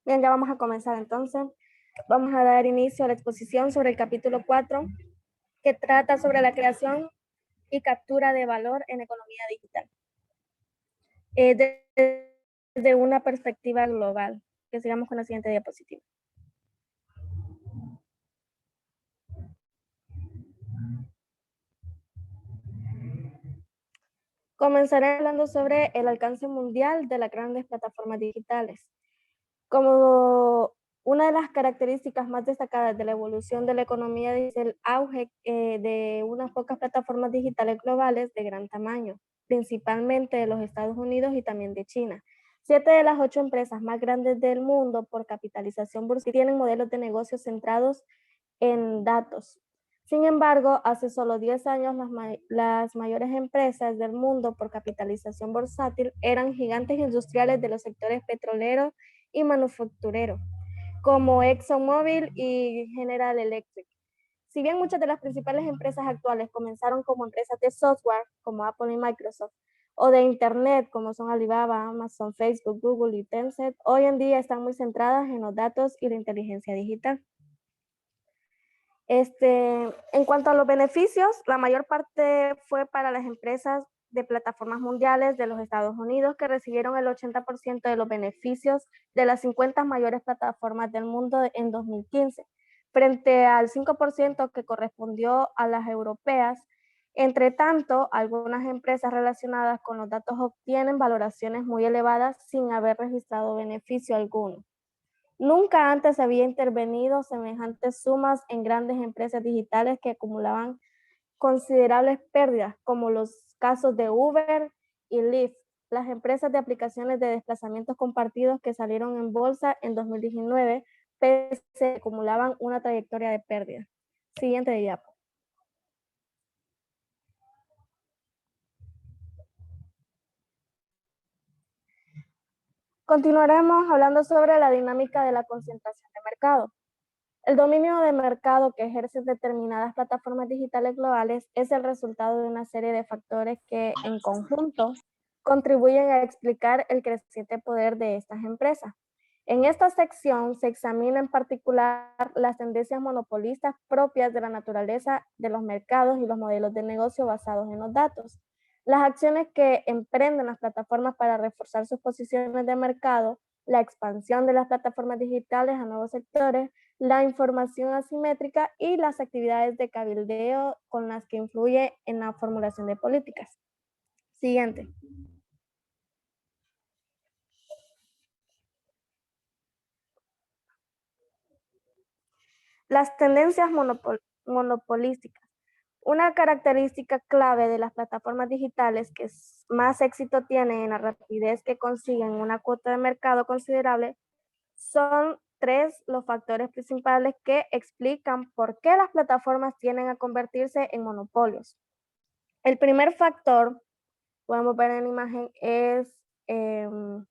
Bien, ya vamos a comenzar entonces. Vamos a dar inicio a la exposición sobre el capítulo 4, que trata sobre la creación y captura de valor en economía digital. Desde una perspectiva global. Que sigamos con la siguiente diapositiva. Comenzaré hablando sobre el alcance mundial de las grandes plataformas digitales. Como una de las características más destacadas de la evolución de la economía es el auge de unas pocas plataformas digitales globales de gran tamaño, principalmente de los Estados Unidos y también de China. 7 de las 8 empresas más grandes del mundo por capitalización bursátil tienen modelos de negocios centrados en datos. Sin embargo, hace solo 10 años las mayores empresas del mundo por capitalización bursátil eran gigantes industriales de los sectores petrolero y manufacturero, como ExxonMobil y General Electric. Si bien muchas de las principales empresas actuales comenzaron como empresas de software, como Apple y Microsoft, o de Internet, como son Alibaba, Amazon, Facebook, Google y Tencent, hoy en día están muy centradas en los datos y la inteligencia digital. En cuanto a los beneficios, la mayor parte fue para las empresas de plataformas mundiales de los Estados Unidos, que recibieron el 80% de los beneficios de las 50 mayores plataformas del mundo en 2015, frente al 5% que correspondió a las europeas. Entre tanto, algunas empresas relacionadas con los datos obtienen valoraciones muy elevadas sin haber registrado beneficio alguno. Nunca antes había intervenido semejantes sumas en grandes empresas digitales que acumulaban considerables pérdidas, como los casos de Uber y Lyft, las empresas de aplicaciones de desplazamientos compartidos que salieron en bolsa en 2019, pese a que acumulaban una trayectoria de pérdida. Siguiente diapo. Continuaremos hablando sobre la dinámica de la concentración de mercado. El dominio de mercado que ejercen determinadas plataformas digitales globales es el resultado de una serie de factores que, en conjunto, contribuyen a explicar el creciente poder de estas empresas. En esta sección se examina en particular las tendencias monopolistas propias de la naturaleza de los mercados y los modelos de negocio basados en los datos. Las acciones que emprenden las plataformas para reforzar sus posiciones de mercado, la expansión de las plataformas digitales a nuevos sectores, la información asimétrica y las actividades de cabildeo con las que influye en la formulación de políticas. Siguiente. Las tendencias monopolísticas. Una característica clave de las plataformas digitales que más éxito tienen en la rapidez que consiguen una cuota de mercado considerable son 3 los factores principales que explican por qué las plataformas tienden a convertirse en monopolios. El primer factor, podemos ver en la imagen, es el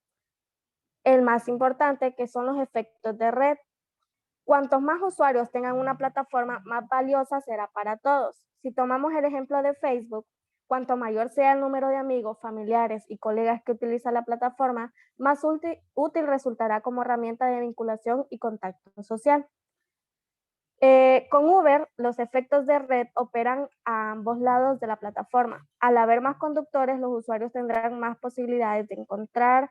más importante, que son los efectos de red. Cuantos más usuarios tengan una plataforma, más valiosa será para todos. Si tomamos el ejemplo de Facebook, cuanto mayor sea el número de amigos, familiares y colegas que utiliza la plataforma, más útil resultará como herramienta de vinculación y contacto social. Con Uber, los efectos de red operan a ambos lados de la plataforma. Al haber más conductores, los usuarios tendrán más posibilidades de encontrar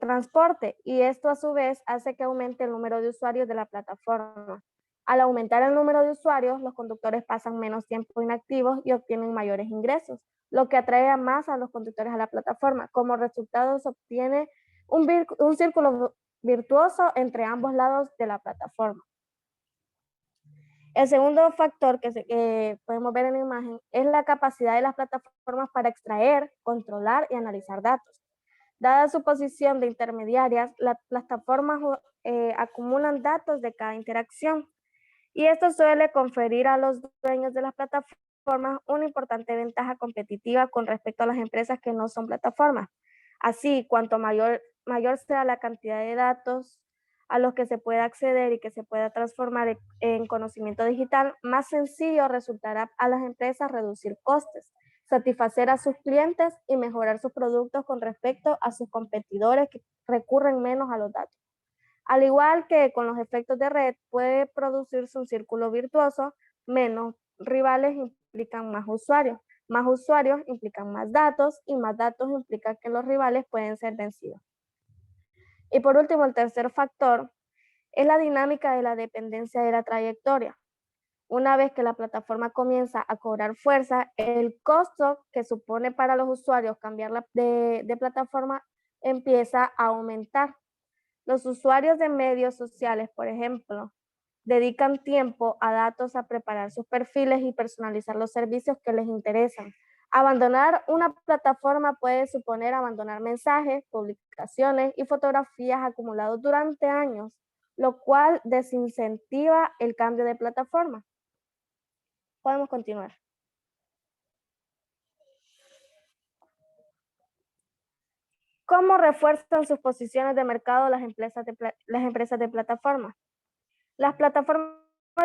transporte, y esto a su vez hace que aumente el número de usuarios de la plataforma. Al aumentar el número de usuarios, los conductores pasan menos tiempo inactivos y obtienen mayores ingresos, lo que atrae más a los conductores a la plataforma. Como resultado, se obtiene un círculo virtuoso entre ambos lados de la plataforma. El segundo factor que podemos ver en la imagen es la capacidad de las plataformas para extraer, controlar y analizar datos. Dada su posición de intermediarias, las plataformas acumulan datos de cada interacción, y esto suele conferir a los dueños de las plataformas una importante ventaja competitiva con respecto a las empresas que no son plataformas. Así, cuanto mayor sea la cantidad de datos a los que se pueda acceder y que se pueda transformar en conocimiento digital, más sencillo resultará a las empresas reducir costes. satisfacer a sus clientes y mejorar sus productos con respecto a sus competidores que recurren menos a los datos. Al igual que con los efectos de red, puede producirse un círculo virtuoso. Menos rivales implican más usuarios implican más datos y más datos implican que los rivales pueden ser vencidos. Y por último, el tercer factor es la dinámica de la dependencia de la trayectoria. Una vez que la plataforma comienza a cobrar fuerza, el costo que supone para los usuarios cambiar de plataforma empieza a aumentar. Los usuarios de medios sociales, por ejemplo, dedican tiempo a datos a preparar sus perfiles y personalizar los servicios que les interesan. Abandonar una plataforma puede suponer abandonar mensajes, publicaciones y fotografías acumulados durante años, lo cual desincentiva el cambio de plataforma. Podemos continuar. ¿Cómo refuerzan sus posiciones de mercado las empresas de plataformas? Las plataformas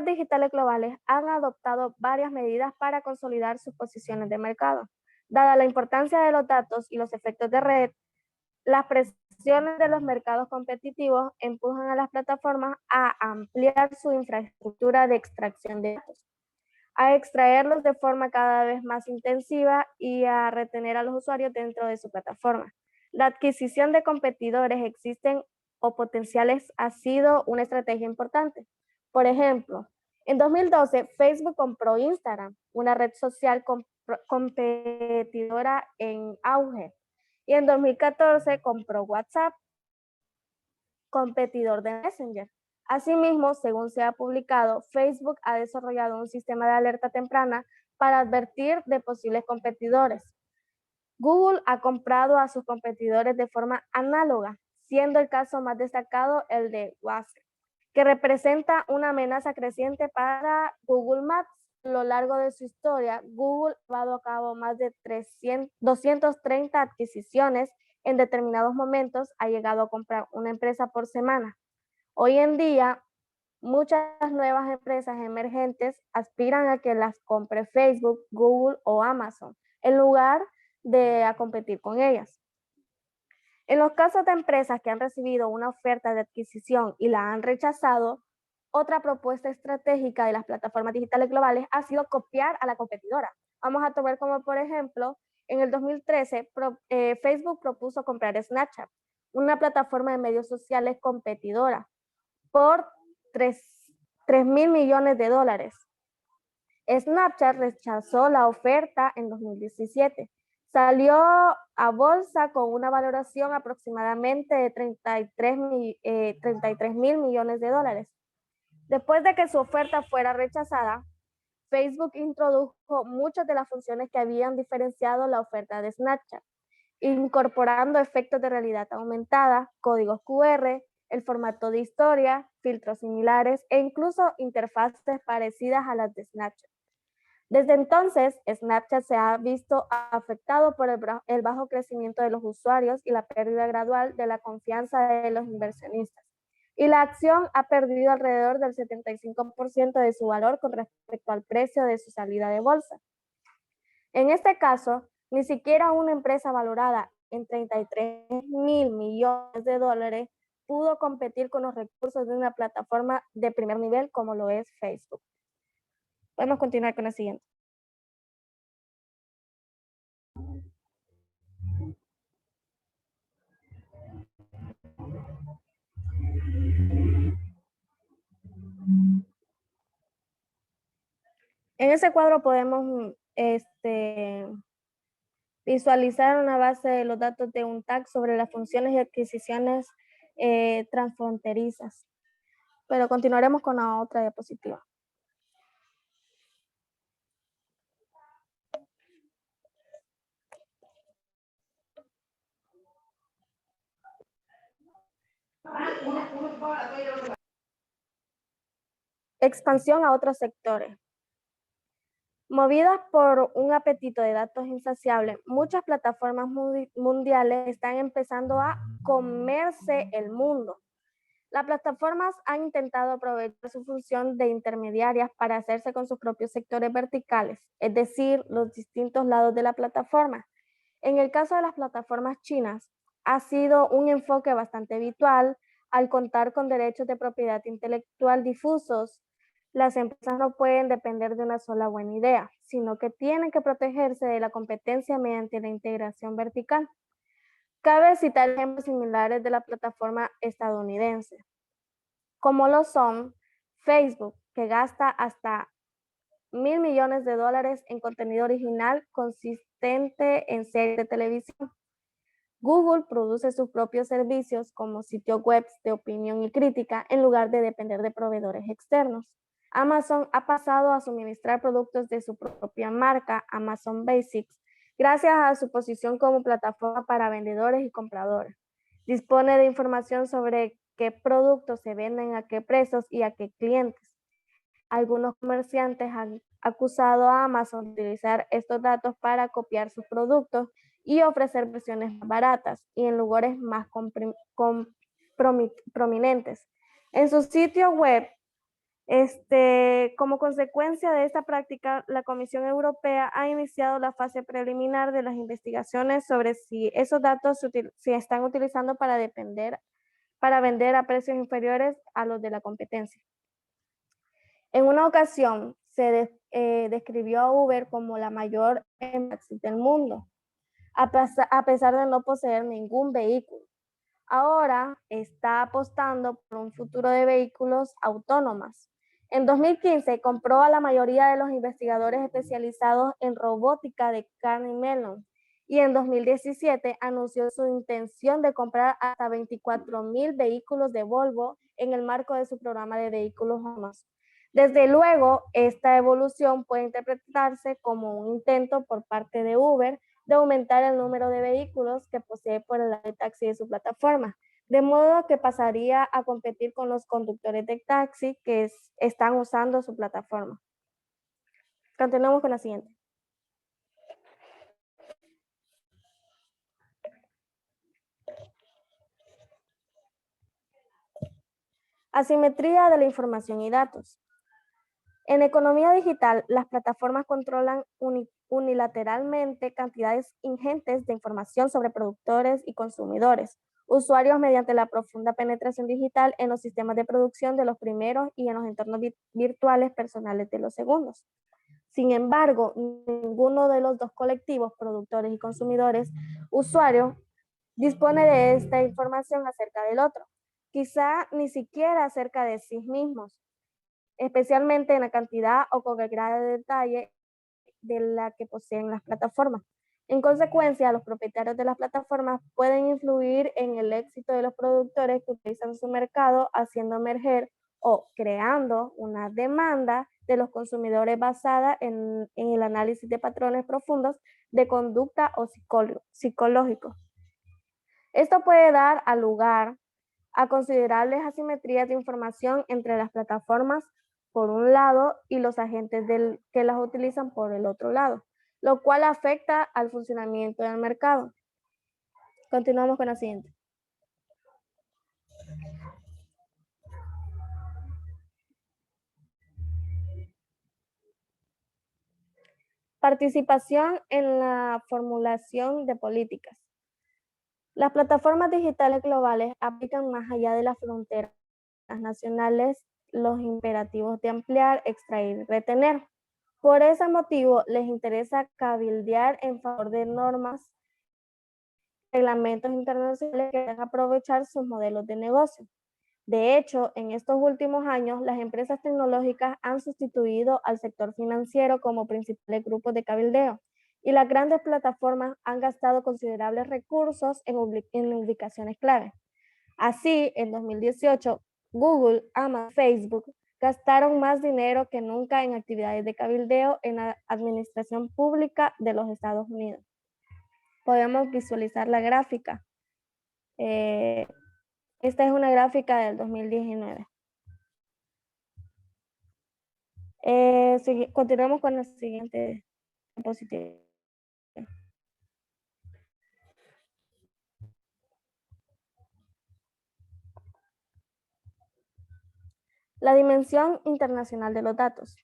digitales globales han adoptado varias medidas para consolidar sus posiciones de mercado. Dada la importancia de los datos y los efectos de red, las presiones de los mercados competitivos empujan a las plataformas a ampliar su infraestructura de extracción de datos, a extraerlos de forma cada vez más intensiva y a retener a los usuarios dentro de su plataforma. La adquisición de competidores existentes o potenciales ha sido una estrategia importante. Por ejemplo, en 2012 Facebook compró Instagram, una red social competidora en auge, y en 2014 compró WhatsApp, competidor de Messenger. Asimismo, según se ha publicado, Facebook ha desarrollado un sistema de alerta temprana para advertir de posibles competidores. Google ha comprado a sus competidores de forma análoga, siendo el caso más destacado el de WhatsApp, que representa una amenaza creciente para Google Maps. A lo largo de su historia, Google ha llevado a cabo más de 230 adquisiciones. En determinados momentos ha llegado a comprar una empresa por semana. Hoy en día, muchas nuevas empresas emergentes aspiran a que las compre Facebook, Google o Amazon, en lugar de a competir con ellas. En los casos de empresas que han recibido una oferta de adquisición y la han rechazado, otra propuesta estratégica de las plataformas digitales globales ha sido copiar a la competidora. Vamos a tomar como por ejemplo, en el 2013 Facebook propuso comprar Snapchat, una plataforma de medios sociales competidora, por 3.000 millones de dólares. Snapchat rechazó la oferta en 2017. Salió a bolsa con una valoración aproximadamente de 33 mil millones de dólares. Después de que su oferta fuera rechazada, Facebook introdujo muchas de las funciones que habían diferenciado la oferta de Snapchat, incorporando efectos de realidad aumentada, códigos QR, el formato de historia, filtros similares e incluso interfaces parecidas a las de Snapchat. Desde entonces, Snapchat se ha visto afectado por el bajo crecimiento de los usuarios y la pérdida gradual de la confianza de los inversionistas. Y la acción ha perdido alrededor del 75% de su valor con respecto al precio de su salida de bolsa. En este caso, ni siquiera una empresa valorada en 33.000 millones de dólares pudo competir con los recursos de una plataforma de primer nivel como lo es Facebook. Podemos continuar con la siguiente. En ese cuadro podemos visualizar una base de los datos de un tag sobre las funciones y adquisiciones transfronterizas. Pero continuaremos con la otra diapositiva. Expansión a otros sectores. Movidas por un apetito de datos insaciable, muchas plataformas mundiales están empezando a comerse el mundo. Las plataformas han intentado aprovechar su función de intermediarias para hacerse con sus propios sectores verticales, es decir, los distintos lados de la plataforma. En el caso de las plataformas chinas, ha sido un enfoque bastante habitual al contar con derechos de propiedad intelectual difusos. Las empresas no pueden depender de una sola buena idea, sino que tienen que protegerse de la competencia mediante la integración vertical. Cabe citar ejemplos similares de la plataforma estadounidense, como lo son Facebook, que gasta hasta $1.000 millones en contenido original consistente en series de televisión. Google produce sus propios servicios como sitios web de opinión y crítica en lugar de depender de proveedores externos. Amazon ha pasado a suministrar productos de su propia marca, Amazon Basics, gracias a su posición como plataforma para vendedores y compradores. Dispone de información sobre qué productos se venden, a qué precios y a qué clientes. Algunos comerciantes han acusado a Amazon de utilizar estos datos para copiar sus productos y ofrecer versiones más baratas y en lugares más prominentes. En su sitio web, como consecuencia de esta práctica, la Comisión Europea ha iniciado la fase preliminar de las investigaciones sobre si esos datos se están utilizando para vender a precios inferiores a los de la competencia. En una ocasión se describió a Uber como la mayor empresa del mundo, a pesar de no poseer ningún vehículo. Ahora está apostando por un futuro de vehículos autónomos. En 2015 compró a la mayoría de los investigadores especializados en robótica de Carnegie Mellon y en 2017 anunció su intención de comprar hasta 24,000 vehículos de Volvo en el marco de su programa de vehículos autónomos. Desde luego, esta evolución puede interpretarse como un intento por parte de Uber de aumentar el número de vehículos que posee por el taxi de su plataforma, de modo que pasaría a competir con los conductores de taxi que están usando su plataforma. Continuamos con la siguiente. Asimetría de la información y datos. En economía digital, las plataformas controlan unilateralmente cantidades ingentes de información sobre productores y consumidores, usuarios mediante la profunda penetración digital en los sistemas de producción de los primeros y en los entornos virtuales personales de los segundos. Sin embargo, ninguno de los dos colectivos, productores y consumidores, usuarios, dispone de esta información acerca del otro, quizá ni siquiera acerca de sí mismos, especialmente en la cantidad o con el grado de detalle de la que poseen las plataformas. En consecuencia, los propietarios de las plataformas pueden influir en el éxito de los productores que utilizan su mercado, haciendo emerger o creando una demanda de los consumidores basada en el análisis de patrones profundos de conducta o psicológicos. Esto puede dar lugar a considerables asimetrías de información entre las plataformas por un lado y los agentes que las utilizan por el otro lado, lo cual afecta al funcionamiento del mercado. Continuamos con la siguiente. Participación en la formulación de políticas. Las plataformas digitales globales aplican más allá de las fronteras nacionales los imperativos de ampliar, extraer y retener. Por ese motivo, les interesa cabildear en favor de normas, reglamentos internacionales que van a aprovechar sus modelos de negocio. De hecho, en estos últimos años, las empresas tecnológicas han sustituido al sector financiero como principales grupos de cabildeo y las grandes plataformas han gastado considerables recursos en ubicaciones clave. Así, en 2018, Google, Amazon, Facebook gastaron más dinero que nunca en actividades de cabildeo en la administración pública de los Estados Unidos. Podemos visualizar la gráfica. Esta es una gráfica del 2019. Continuamos con la siguiente diapositiva. La dimensión internacional de los datos.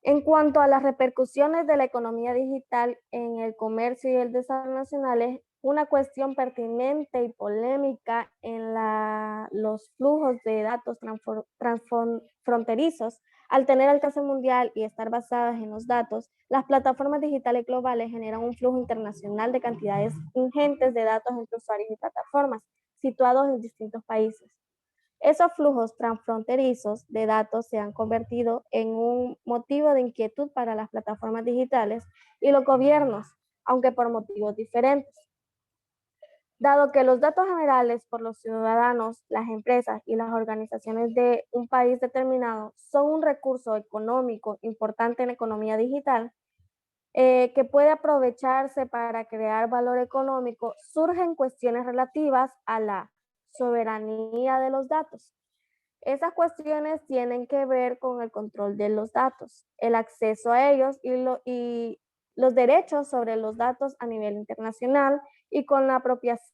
En cuanto a las repercusiones de la economía digital en el comercio y el desarrollo nacional, es una cuestión pertinente y polémica en los flujos de datos transfronterizos. Al tener alcance mundial y estar basadas en los datos, las plataformas digitales globales generan un flujo internacional de cantidades ingentes de datos entre usuarios y plataformas situados en distintos países. Esos flujos transfronterizos de datos se han convertido en un motivo de inquietud para las plataformas digitales y los gobiernos, aunque por motivos diferentes. Dado que los datos generales por los ciudadanos, las empresas y las organizaciones de un país determinado son un recurso económico importante en la economía digital, que puede aprovecharse para crear valor económico, surgen cuestiones relativas a la soberanía de los datos. Esas cuestiones tienen que ver con el control de los datos, el acceso a ellos y los derechos sobre los datos a nivel internacional y con la apropiación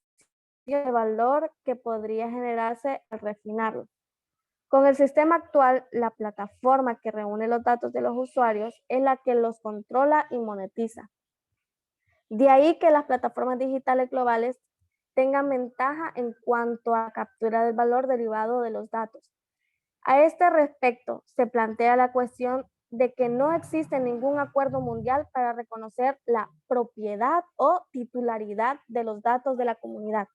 de valor que podría generarse al refinarlo. Con el sistema actual, la plataforma que reúne los datos de los usuarios es la que los controla y monetiza. De ahí que las plataformas digitales globales tengan ventaja en cuanto a captura del valor derivado de los datos. A este respecto, se plantea la cuestión de que no existe ningún acuerdo mundial para reconocer la propiedad o titularidad de los datos de la comunidad.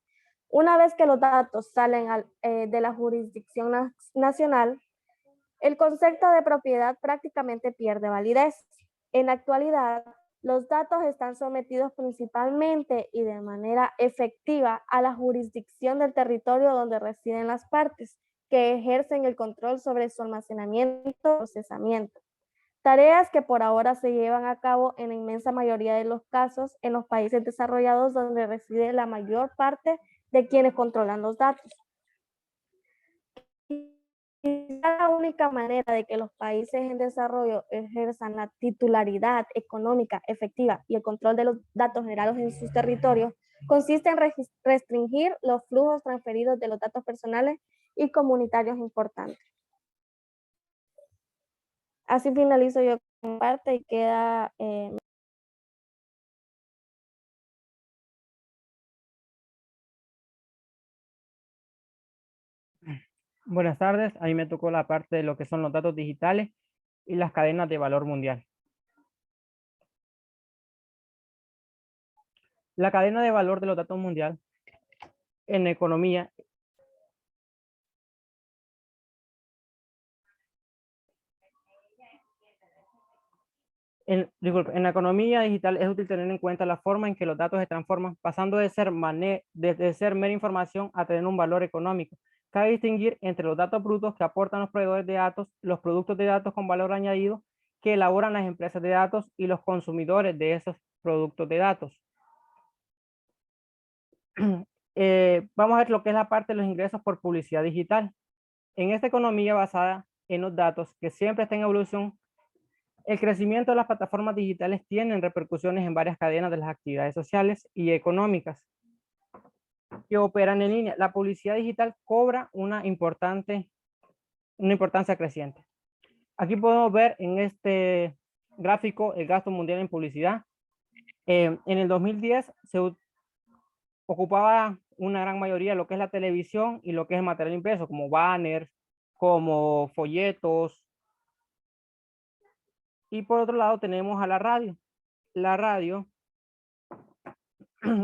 Una vez que los datos salen de la jurisdicción nacional, el concepto de propiedad prácticamente pierde validez. En la actualidad, los datos están sometidos principalmente y de manera efectiva a la jurisdicción del territorio donde residen las partes, que ejercen el control sobre su almacenamiento y procesamiento. Tareas que por ahora se llevan a cabo en la inmensa mayoría de los casos en los países desarrollados donde reside la mayor parte de quienes controlan los datos. Y la única manera de que los países en desarrollo ejerzan la titularidad económica efectiva y el control de los datos generados en sus territorios consiste en restringir los flujos transferidos de los datos personales y comunitarios importantes. Así finalizo yo con parte y queda... Buenas tardes, a mí me tocó la parte de lo que son los datos digitales y las cadenas de valor mundial. La cadena de valor de los datos mundial en economía en la economía digital es útil tener en cuenta la forma en que los datos se transforman, pasando de ser mera información a tener un valor económico. Cabe distinguir entre los datos brutos que aportan los proveedores de datos, los productos de datos con valor añadido que elaboran las empresas de datos y los consumidores de esos productos de datos. Vamos a ver lo que es la parte de los ingresos por publicidad digital. En esta economía basada en los datos que siempre está en evolución, el crecimiento de las plataformas digitales tiene repercusiones en varias cadenas de las actividades sociales y económicas que operan en línea. La publicidad digital cobra una importancia creciente. Aquí podemos ver en este gráfico el gasto mundial en publicidad. En el 2010 se ocupaba una gran mayoría de lo que es la televisión y lo que es el material impreso, como banners, como folletos. Y por otro lado tenemos a la radio. La radio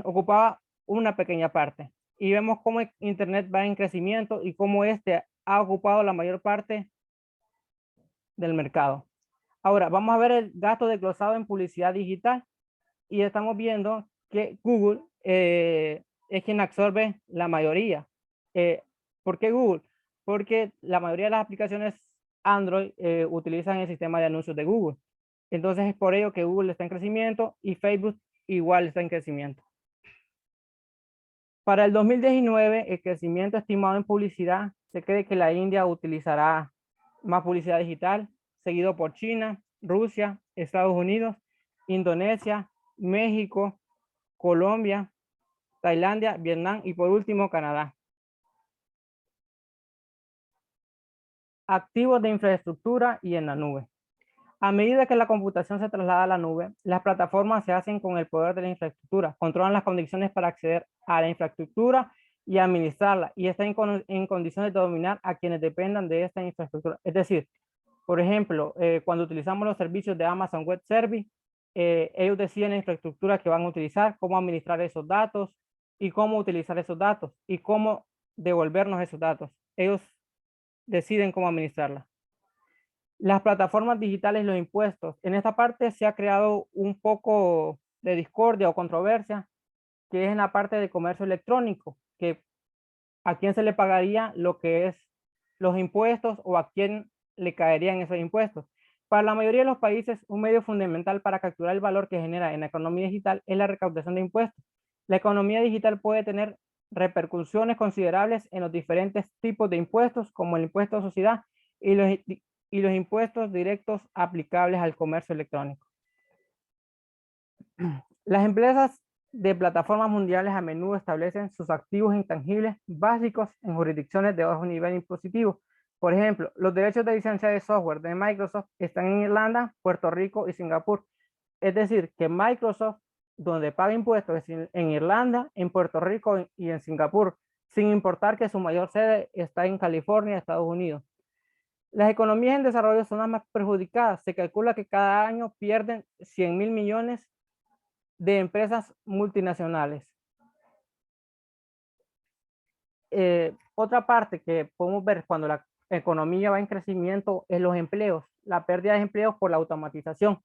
ocupaba una pequeña parte. Y vemos cómo Internet va en crecimiento y cómo este ha ocupado la mayor parte del mercado. Ahora, vamos a ver el gasto desglosado en publicidad digital. Y estamos viendo que Google es quien absorbe la mayoría. ¿Por qué Google? Porque la mayoría de las aplicaciones Android utilizan el sistema de anuncios de Google. Entonces es por ello que Google está en crecimiento y Facebook igual está en crecimiento. Para el 2019, el crecimiento estimado en publicidad, se cree que la India utilizará más publicidad digital, seguido por China, Rusia, Estados Unidos, Indonesia, México, Colombia, Tailandia, Vietnam y por último Canadá. activos de infraestructura y en la nube. A medida que la computación se traslada a la nube, las plataformas se hacen con el poder de la infraestructura, controlan las condiciones para acceder a la infraestructura y administrarla, y están en condiciones de dominar a quienes dependan de esta infraestructura. Es decir, por ejemplo, cuando utilizamos los servicios de Amazon Web Service, ellos deciden la infraestructura que van a utilizar, cómo administrar esos datos y cómo utilizar esos datos y cómo devolvernos esos datos. Ellos deciden cómo administrarla. Las plataformas digitales y los impuestos. En esta parte se ha creado un poco de discordia o controversia, que es en la parte de comercio electrónico, que a quién se le pagaría lo que es los impuestos o a quién le caerían esos impuestos. Para la mayoría de los países, un medio fundamental para capturar el valor que genera en la economía digital es la recaudación de impuestos. La economía digital puede tener repercusiones considerables en los diferentes tipos de impuestos, como el impuesto a sociedad y los impuestos directos aplicables al comercio electrónico. Las empresas de plataformas mundiales a menudo establecen sus activos intangibles básicos en jurisdicciones de bajo nivel impositivo. Por ejemplo, los derechos de licencia de software de Microsoft están en Irlanda, Puerto Rico y Singapur. Es decir, que Microsoft, donde paga impuestos, es en Irlanda, en Puerto Rico y en Singapur, sin importar que su mayor sede está en California, Estados Unidos. Las economías en desarrollo son las más perjudicadas. Se calcula que cada año pierden 100.000 millones de empresas multinacionales. Otra parte que podemos ver cuando la economía va en crecimiento es los empleos, la pérdida de empleos por la automatización.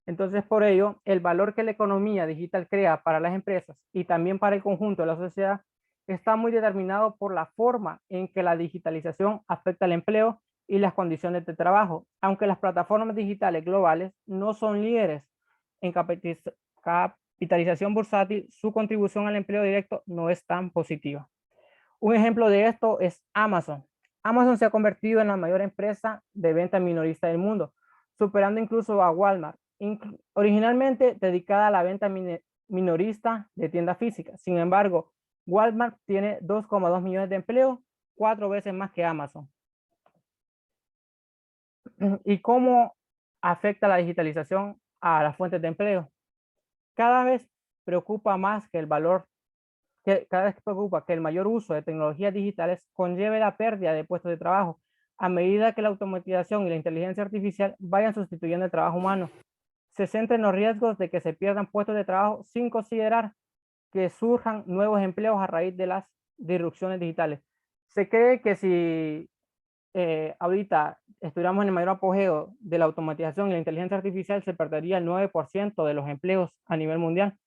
Entonces, por ello, el valor que la economía digital crea para las empresas y también para el conjunto de la sociedad está muy determinado por la forma en que la digitalización afecta al empleo y las condiciones de trabajo, aunque las plataformas digitales globales no son líderes en capitalización bursátil, su contribución al empleo directo no es tan positiva. Un ejemplo de esto es Amazon. Amazon se ha convertido en la mayor empresa de venta minorista del mundo, superando incluso a Walmart, originalmente dedicada a la venta minorista de tiendas físicas. Sin embargo, Walmart tiene 2,2 millones de empleos, 4 veces más que Amazon. ¿Y cómo afecta la digitalización a las fuentes de empleo? Cada vez preocupa más que el valor, cada vez preocupa que el mayor uso de tecnologías digitales conlleve la pérdida de puestos de trabajo a medida que la automatización y la inteligencia artificial vayan sustituyendo el trabajo humano. Se centra en los riesgos de que se pierdan puestos de trabajo sin considerar que surjan nuevos empleos a raíz de las disrupciones digitales. Se cree que si ahorita estuviéramos en el mayor apogeo de la automatización y la inteligencia artificial, se perdería el 9% de los empleos a nivel mundial.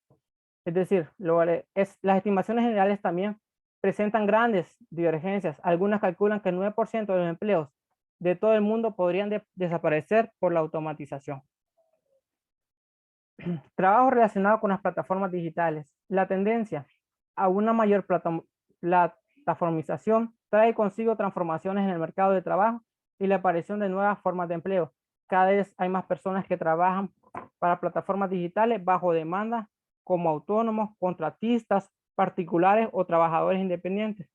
Es decir, las estimaciones generales también presentan grandes divergencias. Algunas calculan que el 9% de los empleos de todo el mundo podrían desaparecer por la automatización. Trabajo relacionado con las plataformas digitales. La tendencia a una mayor plataformización trae consigo transformaciones en el mercado de trabajo y la aparición de nuevas formas de empleo. Cada vez hay más personas que trabajan para plataformas digitales bajo demanda, como autónomos, contratistas, particulares o trabajadores independientes.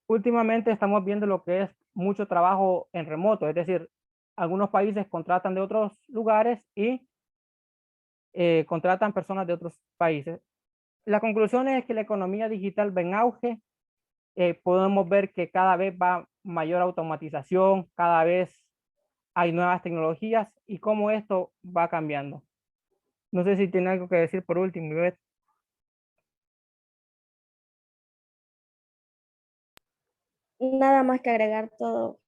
Últimamente estamos viendo lo que es mucho trabajo en remoto, es decir, algunos países contratan de otros lugares y contratan personas de otros países. La conclusión es que la economía digital va en auge. Podemos ver que cada vez va mayor automatización, cada vez hay nuevas tecnologías y cómo esto va cambiando. No sé si tiene algo que decir por último, Ivette. Nada más que agregar, todo